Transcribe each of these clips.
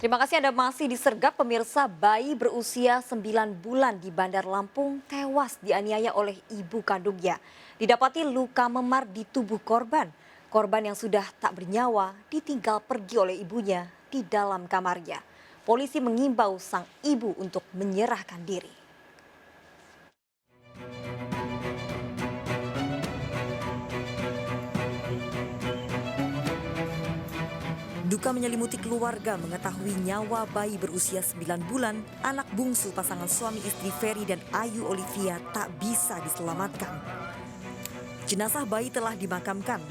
Terima kasih Anda masih disergap pemirsa. Bayi berusia 9 bulan di Bandar Lampung tewas dianiaya oleh ibu kandungnya. Didapati luka memar di tubuh korban. Korban yang sudah tak bernyawa ditinggal pergi oleh ibunya di dalam kamarnya. Polisi mengimbau sang ibu untuk menyerahkan diri. Duka menyelimuti keluarga mengetahui nyawa bayi berusia 9 bulan, anak bungsu pasangan suami istri Ferry dan Ayu Olivia tak bisa diselamatkan. Jenazah bayi telah dimakamkan.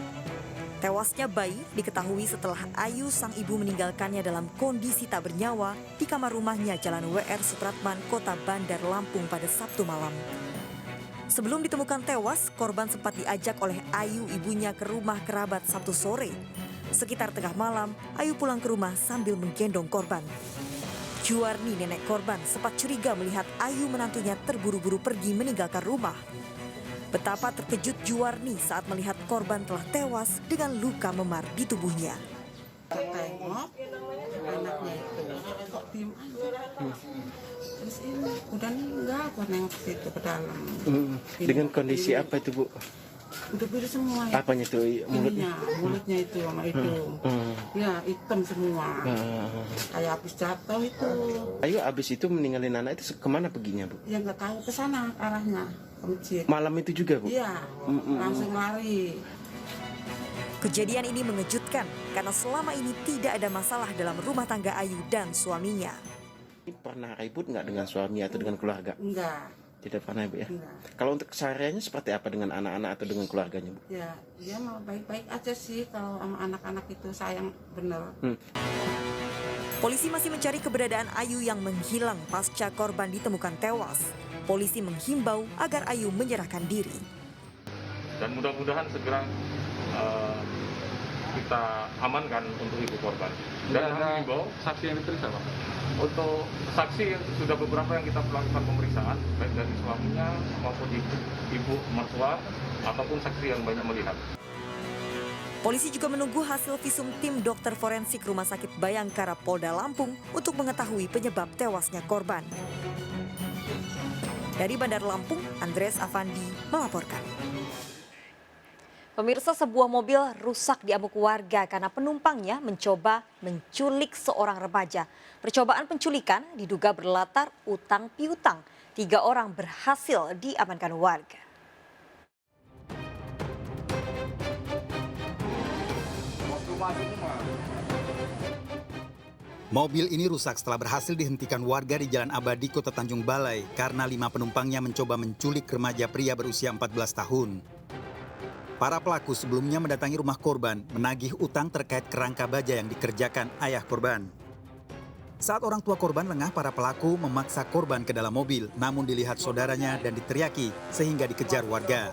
Tewasnya bayi diketahui setelah Ayu sang ibu meninggalkannya dalam kondisi tak bernyawa di kamar rumahnya Jalan WR Supratman, Kota Bandar Lampung pada Sabtu malam. Sebelum ditemukan tewas, korban sempat diajak oleh Ayu ibunya ke rumah kerabat Sabtu sore. Sekitar tengah malam, Ayu pulang ke rumah sambil menggendong korban. Juwarni, nenek korban, sempat curiga melihat Ayu menantunya terburu-buru pergi meninggalkan rumah. Betapa terkejut Juwarni saat melihat korban telah tewas dengan luka memar di tubuhnya. Tengok anaknya itu kok diem aja. Terus ini udah meninggal, aku nengok situ ke dalam. Dengan kondisi apa itu, Bu? Udah biru semua ya. Apanya itu mulutnya? Mulutnya itu sama itu. Ya hitam semua. Kayak habis jatuh itu. Ayu abis itu meninggalin anak itu kemana perginya, Bu? Ya nggak tahu ke sana arahnya, ke masjid. Malam itu juga, Bu? Iya, langsung lari. Kejadian ini mengejutkan karena selama ini tidak ada masalah dalam rumah tangga Ayu dan suaminya. Ini pernah ribut nggak dengan suami atau dengan keluarga? Enggak. Tidak pernah, Bu ya? Enggak. Kalau untuk kesehariannya seperti apa dengan anak-anak atau dengan keluarganya, Bu? Ya, dia mau baik-baik aja sih kalau sama anak-anak itu sayang bener. Polisi masih mencari keberadaan Ayu yang menghilang pasca korban ditemukan tewas. Polisi menghimbau agar Ayu menyerahkan diri. Dan mudah-mudahan segera kita amankan untuk ibu korban. Dan menghimbau saksi yang diperiksa, Pak? untuk saksi sudah beberapa yang kita lakukan pemeriksaan, baik dari suaminya maupun ibu mertua ataupun saksi yang banyak melihat. Polisi juga menunggu hasil visum tim dokter forensik Rumah Sakit Bayangkara Polda Lampung untuk mengetahui penyebab tewasnya korban. Dari Bandar Lampung, Andres Afandi melaporkan. Pemirsa, sebuah mobil rusak di amuk warga karena penumpangnya mencoba menculik seorang remaja. Percobaan penculikan diduga berlatar utang piutang. 3 orang berhasil diamankan warga. Mobil ini rusak setelah berhasil dihentikan warga di Jalan Abadi, Kota Tanjung Balai karena 5 penumpangnya mencoba menculik remaja pria berusia 14 tahun. Para pelaku sebelumnya mendatangi rumah korban menagih utang terkait kerangka baja yang dikerjakan ayah korban. Saat orang tua korban lengah, para pelaku memaksa korban ke dalam mobil, namun dilihat saudaranya dan diteriaki sehingga dikejar warga.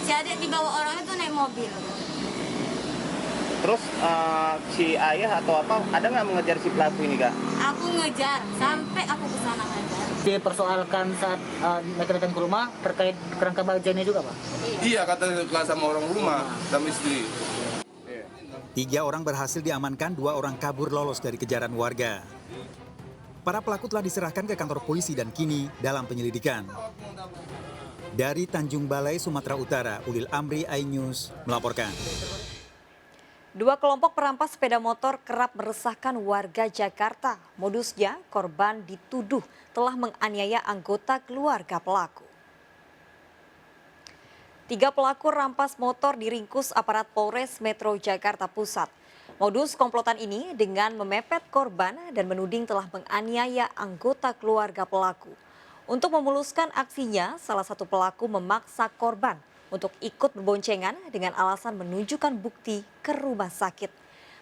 Si adik dibawa orang itu naik mobil. Terus si ayah atau apa ada nggak mengejar si pelaku ini, Kak? Aku ngejar sampai aku ke sana ngejar. Dipersoalkan saat mereka datang ke rumah terkait kerangka baja ini juga, Pak? Iya, kata sama orang rumah, sama istri. 3 orang berhasil diamankan, 2 orang kabur lolos dari kejaran warga. Para pelaku telah diserahkan ke kantor polisi dan kini dalam penyelidikan. Dari Tanjung Balai, Sumatera Utara, Ulil Amri, iNews melaporkan. 2 kelompok perampas sepeda motor kerap meresahkan warga Jakarta. Modusnya, korban dituduh telah menganiaya anggota keluarga pelaku. 3 pelaku rampas motor diringkus aparat Polres Metro Jakarta Pusat. Modus komplotan ini dengan memepet korban dan menuding telah menganiaya anggota keluarga pelaku. Untuk memuluskan aksinya, salah satu pelaku memaksa korban untuk ikut berboncengan dengan alasan menunjukkan bukti ke rumah sakit.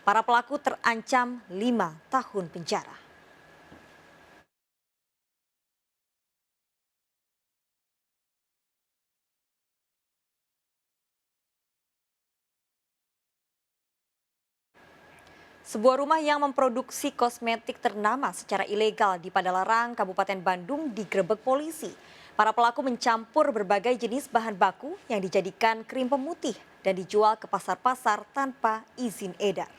Para pelaku terancam 5 tahun penjara. Sebuah rumah yang memproduksi kosmetik ternama secara ilegal di Padalarang, Kabupaten Bandung digerebek polisi. Para pelaku mencampur berbagai jenis bahan baku yang dijadikan krim pemutih dan dijual ke pasar-pasar tanpa izin edar.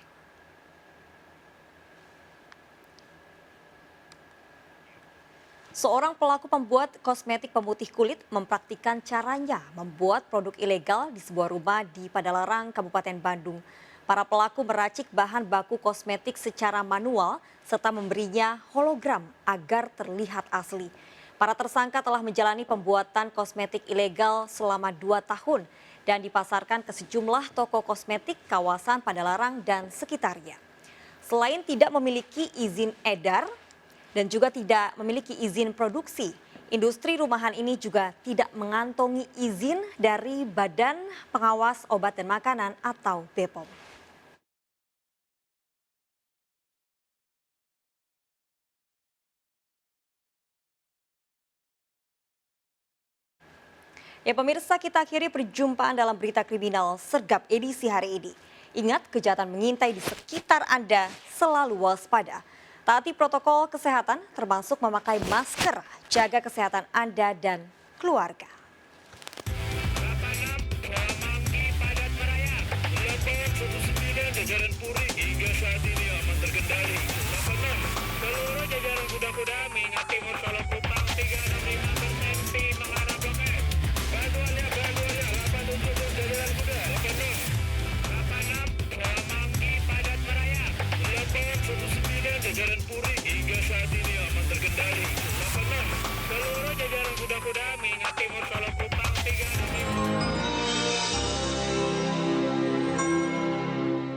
Seorang pelaku pembuat kosmetik pemutih kulit mempraktikkan caranya membuat produk ilegal di sebuah rumah di Padalarang, Kabupaten Bandung. Para pelaku meracik bahan baku kosmetik secara manual serta memberinya hologram agar terlihat asli. Para tersangka telah menjalani pembuatan kosmetik ilegal selama 2 tahun dan dipasarkan ke sejumlah toko kosmetik kawasan Padalarang dan sekitarnya. Selain tidak memiliki izin edar dan juga tidak memiliki izin produksi, industri rumahan ini juga tidak mengantongi izin dari Badan Pengawas Obat dan Makanan atau BPOM. Ya pemirsa, kita akhiri perjumpaan dalam berita kriminal Sergap edisi hari ini. Ingat, kejahatan mengintai di sekitar Anda, selalu waspada. Taati protokol kesehatan termasuk memakai masker, jaga kesehatan Anda dan keluarga. Jajaran Puri hingga saat ini aman terkendali. 86, seluruh jajaran kuda-kuda mengingat timur Solo Kupang 365 berhenti mengarah Blok M. Bantuannya 87 jajaran kuda. 86, Mangki padat merayap. Blok M 19 jajaran Puri hingga saat ini aman terkendali. 86, seluruh jajaran kuda-kuda mengingat timur Solo